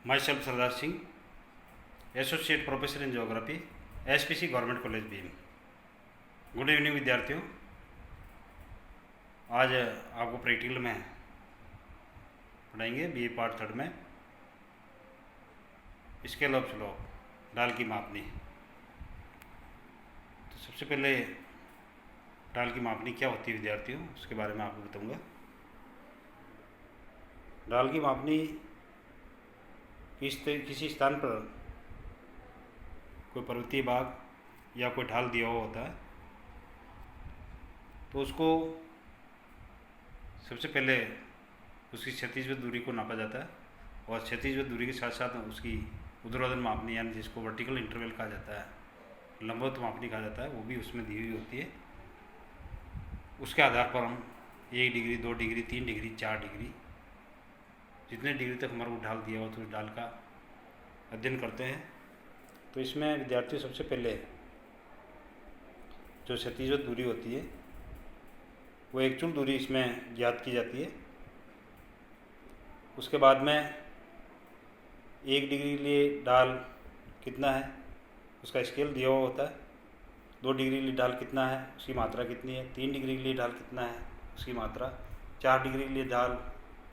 My self Sardar Singh, associate professor in geography, SPC government college beam. Good evening विद्यार्थियों। आज आपको practical में पढ़ाएंगे बीए पार्ट थर्ड में स्केल ऑफ स्लोप, ढाल की मापनी। तो सबसे पहले ढाल की मापनी क्या होती है विद्यार्थियों, उसके बारे में आपको बताऊंगा। ढाल की मापनी किसी स्थान पर कोई पर्वतीय भाग या कोई ढाल दिया हुआ होता है, तो उसको सबसे पहले उसकी क्षैतिज दूरी को नापा जाता है और क्षैतिज दूरी के साथ साथ उसकी ऊर्ध्वाधर मापनी, यानी जिसको वर्टिकल इंटरवल कहा जाता है, लंबवत मापनी कहा जाता है, वो भी उसमें दी हुई होती है। उसके आधार पर हम 1 डिग्री, 2 डिग्री, 3 डिग्री, 4 डिग्री, जितने डिग्री तक हमारा वो ढाल दिया हुआ तो उस ढाल का अध्ययन करते हैं। तो इसमें विद्यार्थी सबसे पहले जो क्षैतिज दूरी होती है वो एक्चुअल दूरी इसमें ज्ञात की जाती है। उसके बाद में 1 डिग्री के लिए ढाल कितना है उसका स्केल दिया हुआ होता है, 2 डिग्री के लिए ढाल कितना है उसकी मात्रा कितनी है, 3 डिग्री के लिए ढाल कितना है उसकी मात्रा, 4 डिग्री के लिए ढाल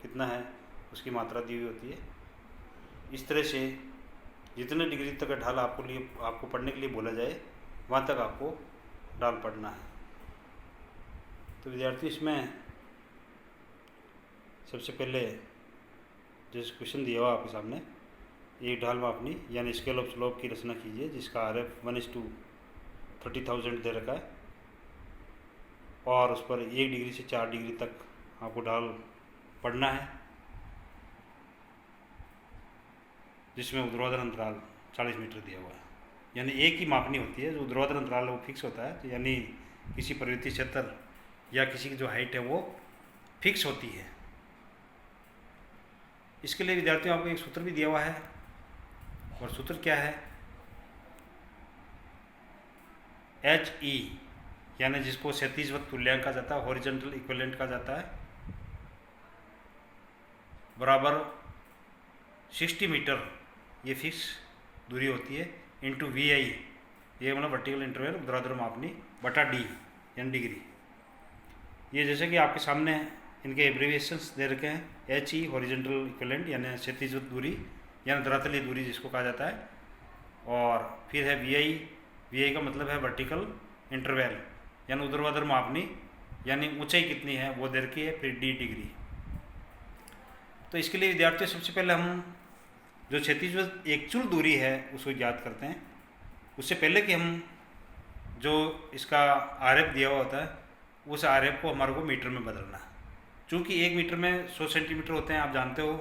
कितना है उसकी मात्रा दी हुई होती है। इस तरह से जितने डिग्री तक ढाल आपको पढ़ने के लिए बोला जाए वहाँ तक आपको ढाल पढ़ना है। तो विद्यार्थी इसमें सबसे पहले जैसे क्वेश्चन दिया हुआ आपके सामने, एक ढाल मापनी यानी स्केल ऑफ स्लोप की रचना कीजिए जिसका RF 1:30,000 दे रखा है और उस पर 1 डिग्री से 4 डिग्री तक आपको ढाल पढ़ना है, जिसमें ऊर्ध्वाधर अंतराल 40 मीटर दिया हुआ है। यानी एक ही मापनी होती है, जो ऊर्ध्वाधर अंतराल वो फिक्स होता है, तो यानी किसी पर्वतीय क्षेत्र या किसी की जो हाइट है वो फिक्स होती है। इसके लिए विद्यार्थियों आपको एक सूत्र भी दिया हुआ है, और सूत्र क्या है, HE, यानी जिसको क्षैतिज तुल्यांक कहा जाता है, हॉरिजॉन्टल इक्विवेलेंट कहा जाता है, बराबर 60 मीटर ये फिक्स दूरी होती है, इंटू VI, ये मतलब वर्टिकल इंटरवल ऊर्ध्वाधर मापनी, बटा D यानी डिग्री। ये जैसे कि आपके सामने इनके एब्रीविएशंस दे रखे हैं, HE हॉरिजॉन्टल इक्विवेलेंट यानी क्षैतिज दूरी यानी धरातलीय दूरी जिसको कहा जाता है, और फिर है VI का मतलब है वर्टिकल इंटरवल यानी ऊर्ध्वाधर मापनी यानी ऊंचाई कितनी है वो दे रखी है, फिर D डिग्री। तो इसके लिए विद्यार्थियों सबसे पहले हम जो क्षैतिज एक्चुअल दूरी है उसको ज्ञात करते हैं। उससे पहले कि हम जो इसका RF दिया हुआ होता है उस RF को हमारे को मीटर में बदलना है। चूँकि 1 मीटर में 100 सेंटीमीटर होते हैं, आप जानते हो,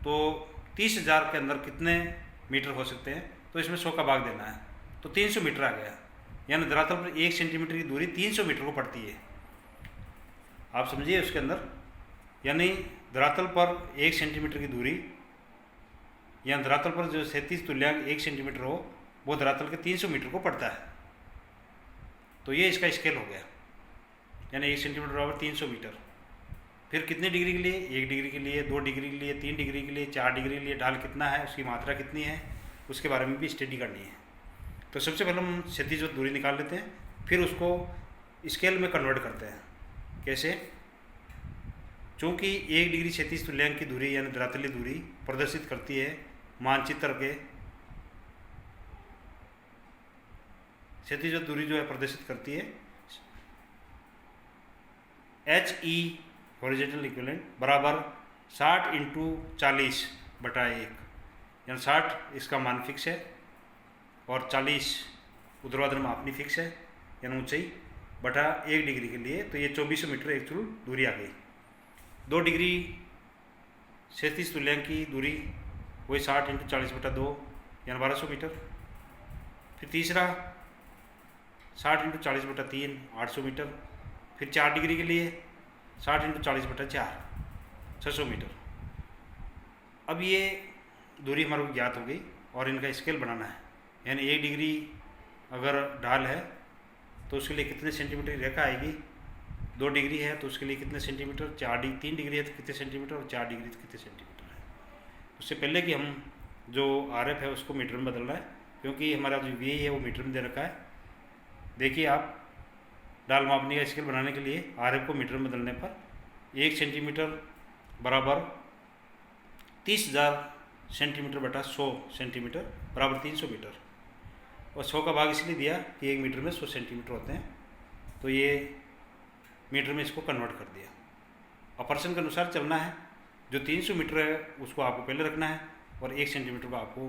तो 30,000 के अंदर कितने मीटर हो सकते हैं, तो इसमें 100 का भाग देना है, तो 300 मीटर आ गया। यानी धरातल पर 1 सेंटीमीटर की दूरी 300 मीटर को पड़ती है। आप समझिए उसके अंदर, यानी धरातल पर 1 सेंटीमीटर की दूरी या धरातल पर जो क्षैतिज तुल्यांक 1 सेंटीमीटर हो वो धरातल के 300 मीटर को पड़ता है। तो ये इसका स्केल हो गया, यानी 1 सेंटीमीटर बराबर 300 मीटर। फिर कितने डिग्री के लिए, 1 डिग्री के लिए, 2 डिग्री के लिए, 3 डिग्री के लिए, 4 डिग्री के लिए ढाल कितना है, उसकी मात्रा कितनी है, उसके बारे में भी स्टडी करनी है। तो सबसे पहले हम क्षैतिज दूरी निकाल लेते हैं, फिर उसको स्केल में कन्वर्ट करते हैं। कैसे? चूँकि 1 डिग्री क्षैतिज तुल्यांक की दूरी यानी धरातलीय दूरी प्रदर्शित करती है मानचित्र के, क्षैतिज दूरी जो है प्रदर्शित करती है HE हॉरिजॉन्टल इक्विवेलेंट बराबर 60 × 40/1, यानी 60 इसका मान फिक्स है और 40 ऊर्ध्वाधर मापनी फिक्स है यानी ऊंचाई, बटा 1 डिग्री के लिए, तो ये 2400 मीटर एक्चुअल दूरी आ गई। 2 डिग्री क्षैतिज तुल्यांक की दूरी वही 60 × 40/2 यानी 1200 मीटर। फिर तीसरा 60 × 40/3 800 मीटर। फिर 4 डिग्री के लिए 60 × 40/4 600 मीटर। अब ये दूरी हमारे को ज्ञात हो गई और इनका स्केल बनाना है, यानी 1 डिग्री अगर ढाल है तो उसके लिए कितने सेंटीमीटर की रेखा आएगी, 2 डिग्री है तो उसके लिए कितने सेंटीमीटर, 3 डिग्री है तो कितने सेंटीमीटर, और 4 डिग्री तो कितने सेंटीमीटर है। उससे पहले कि हम जो RF है उसको मीटर में बदलना है, क्योंकि हमारा जो VI है वो मीटर में दे रखा है। देखिए आप डाल मापने का स्केल बनाने के लिए RF को मीटर में बदलने पर 1 सेंटीमीटर बराबर 30,000 सेंटीमीटर बटा 100 सेंटीमीटर बराबर 300 मीटर, और 100 का भाग इसलिए दिया कि 1 मीटर में 100 सेंटीमीटर होते हैं, तो ये मीटर में इसको कन्वर्ट कर दिया। ऑपरेशन के अनुसार चलना है, जो 300 मीटर है उसको आपको पहले रखना है और 1 सेंटीमीटर को आपको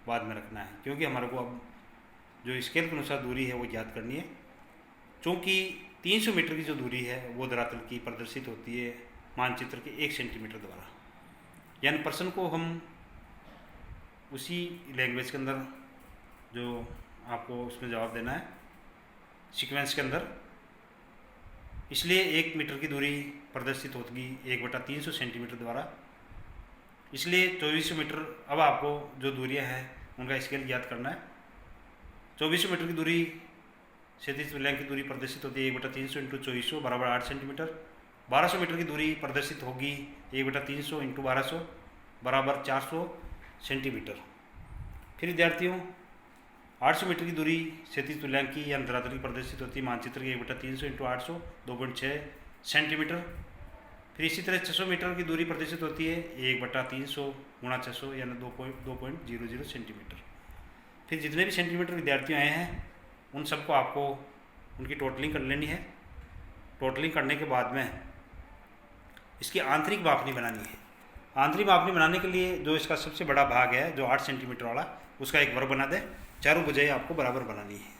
बाद में रखना है, क्योंकि हमारे को अब जो स्केल के अनुसार दूरी है वो याद करनी है। चूँकि 300 मीटर की जो दूरी है वो धरातल की प्रदर्शित होती है मानचित्र के 1 सेंटीमीटर द्वारा, यानी प्रश्न को हम उसी लैंग्वेज के अंदर जो आपको उसमें जवाब देना है सीक्वेंस के अंदर, इसलिए 1 मीटर की दूरी प्रदर्शित होगी 1/300 सेंटीमीटर द्वारा, इसलिए 2400 मीटर। अब आपको जो दूरियां हैं उनका स्केल याद करना है। 2400 मीटर की दूरी क्षैतिज तुल्यांक की दूरी प्रदर्शित होती है 1/300 × 2400 बराबर 8 सेंटीमीटर। 1200 मीटर की दूरी प्रदर्शित होगी 1/300 × 1200 बराबर 400 सेंटीमीटर। फिर विद्यार्थियों 800 मीटर की दूरी क्षैतिज तुल्यांक की या धरातल की प्रदर्शित होती है मानचित्र की 1/300 × 800 2.6 सेंटीमीटर। फिर इसी तरह 600 मीटर की दूरी प्रदर्शित होती है 1/300 × 600 यानी 2.00 सेंटीमीटर। फिर जितने भी सेंटीमीटर विद्यार्थी आए हैं उन सबको आपको उनकी टोटलिंग कर लेनी है। टोटलिंग करने के बाद में इसकी आंतरिक मापनी बनानी है। आंतरिक मापनी बनाने के लिए जो इसका सबसे बड़ा भाग है जो 8 सेंटीमीटर वाला, उसका एक वर्ग बना दें। चारों भुजाएं आपको बराबर बनानी है।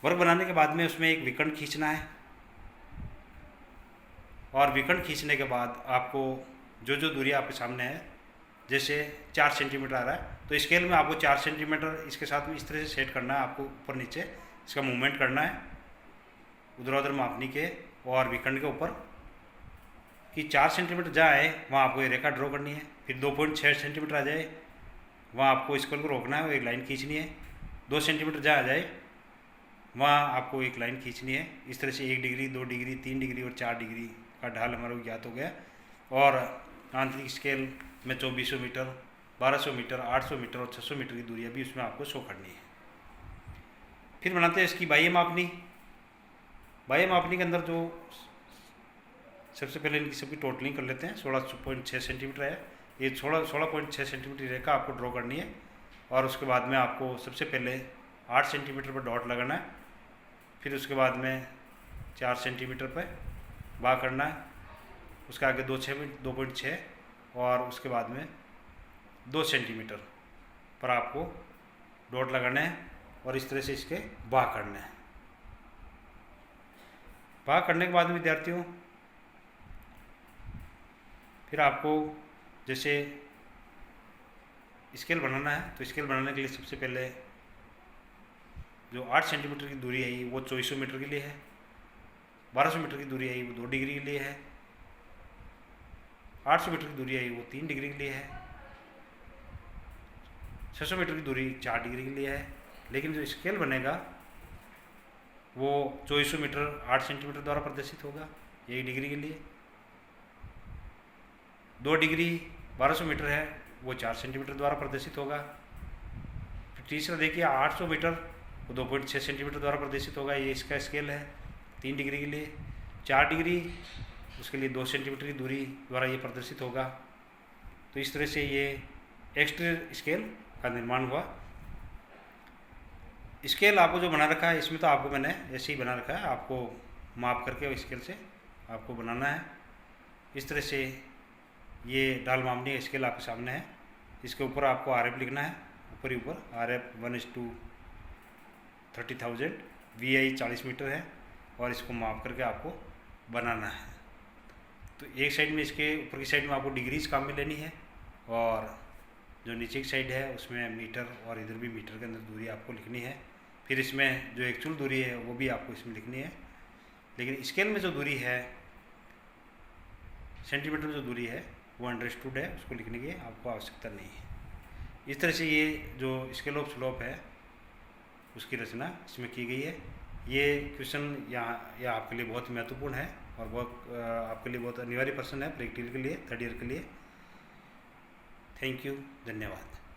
वर्ग बनाने के बाद में उसमें एक विकर्ण खींचना है, और विकर्ण खींचने के बाद आपको जो जो दूरी आपके सामने है, जैसे 4 सेंटीमीटर आ रहा है तो स्केल में आपको 4 सेंटीमीटर इसके साथ में इस तरह से सेट करना है। आपको ऊपर नीचे इसका मूवमेंट करना है ऊर्ध्वाधर मापनी के और विकर्ण के ऊपर, कि 4 सेंटीमीटर जहाँ आए वहाँ आपको ये रेखा ड्रॉ करनी है। फिर 2.6 सेंटीमीटर आ जाए वहाँ आपको स्केल को रोकना है और एक लाइन खींचनी है। 2 सेंटीमीटर जहाँ आ जाए वहाँ आपको एक लाइन खींचनी है। इस तरह से 1 डिग्री 2 डिग्री 3 डिग्री और 4 डिग्री का ढाल हमारे को ज्ञात हो गया। और आंतरिक स्केल में 2400 मीटर 1200 मीटर 800 मीटर और 600 मीटर की दूरियाँ भी उसमें आपको शो करनी है। फिर बनाते हैं इसकी बाह्य मापनी। बाह्य मापनी के अंदर जो सबसे पहले इनकी सबकी टोटलिंग कर लेते हैं। 16.6 सेंटीमीटर है, ये 16.6 सेंटीमीटर रेखा आपको ड्रॉ करनी है। और उसके बाद में आपको सबसे पहले 8 सेंटीमीटर पर डॉट लगाना है। फिर उसके बाद में 4 सेंटीमीटर पर बा करना है। उसके आगे 2.6 और उसके बाद में 2 सेंटीमीटर पर आपको डॉट लगाना है और इस तरह से इसके बा करना है। बा करने के बाद में विद्यार्थियों फिर आपको जैसे स्केल बनाना है, तो स्केल बनाने के लिए सबसे पहले जो 8 सेंटीमीटर की दूरी है वो 2400 मीटर के लिए है। 1200 मीटर की दूरी है वो 2 डिग्री के लिए है। 800 मीटर की दूरी है वो 3 डिग्री के लिए है। 600 मीटर की दूरी 4 डिग्री के लिए है। लेकिन जो स्केल बनेगा वो 2400 मीटर 8 सेंटीमीटर द्वारा प्रदर्शित होगा 1 डिग्री के लिए। 2 डिग्री 1200 मीटर है वो 4 सेंटीमीटर द्वारा प्रदर्शित होगा। फिर तीसरा देखिए 800 मीटर वो 2.6 सेंटीमीटर द्वारा प्रदर्शित होगा, ये इसका स्केल है 3 डिग्री के लिए। 4 डिग्री उसके लिए 2 सेंटीमीटर की दूरी द्वारा ये प्रदर्शित होगा। तो इस तरह से ये एक्सटीरियर स्केल का निर्माण हुआ। स्केल आपको जो बना रखा है इसमें तो आपको मैंने ऐसे ही बना रखा है, आपको माप करके स्केल से आपको बनाना है। इस तरह से ये डाल मापनी स्केल आपके सामने है। इसके ऊपर आपको RF लिखना है, ऊपर ही ऊपर RF 1:30,000 VI 40 मीटर है और इसको माप करके आपको बनाना है। तो एक साइड में इसके ऊपर की साइड में आपको डिग्रीज काम में लेनी है और जो नीचे की साइड है उसमें मीटर और इधर भी मीटर के अंदर दूरी आपको लिखनी है। फिर इसमें जो एक्चुअल दूरी है वो भी आपको इसमें लिखनी है। लेकिन स्केल में जो दूरी है सेंटीमीटर में जो दूरी है वो अंडरस्टूड है, उसको लिखने की आपको आवश्यकता नहीं है। इस तरह से ये जो स्केल ऑफ स्लोप है उसकी रचना इसमें की गई है। ये क्वेश्चन यहाँ आपके लिए बहुत महत्वपूर्ण है और बहुत आपके लिए बहुत अनिवार्य प्रश्न है प्रैक्टिकल के लिए 3rd ईयर के लिए। थैंक यू, धन्यवाद।